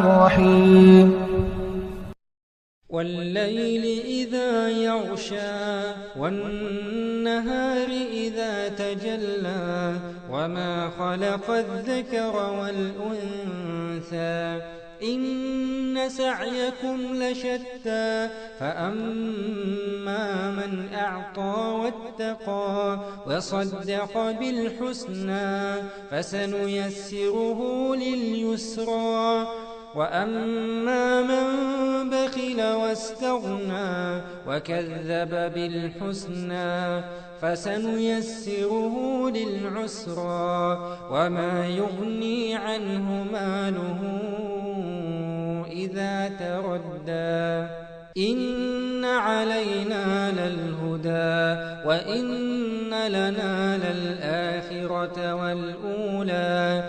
الرحيم والليل إذا يغشى والنهار إذا تجلى وما خلق الذكر والأنثى إن سعيكم لشتى فأما من أعطى واتقى وصدق بالحسنى فسنيسره لليسرى وأما من بخل واستغنى وكذب بالحسنى فسنيسره للعسرى وما يغني عنه ماله إذا تردى إن علينا للهدى وإن لنا للآخرة والأولى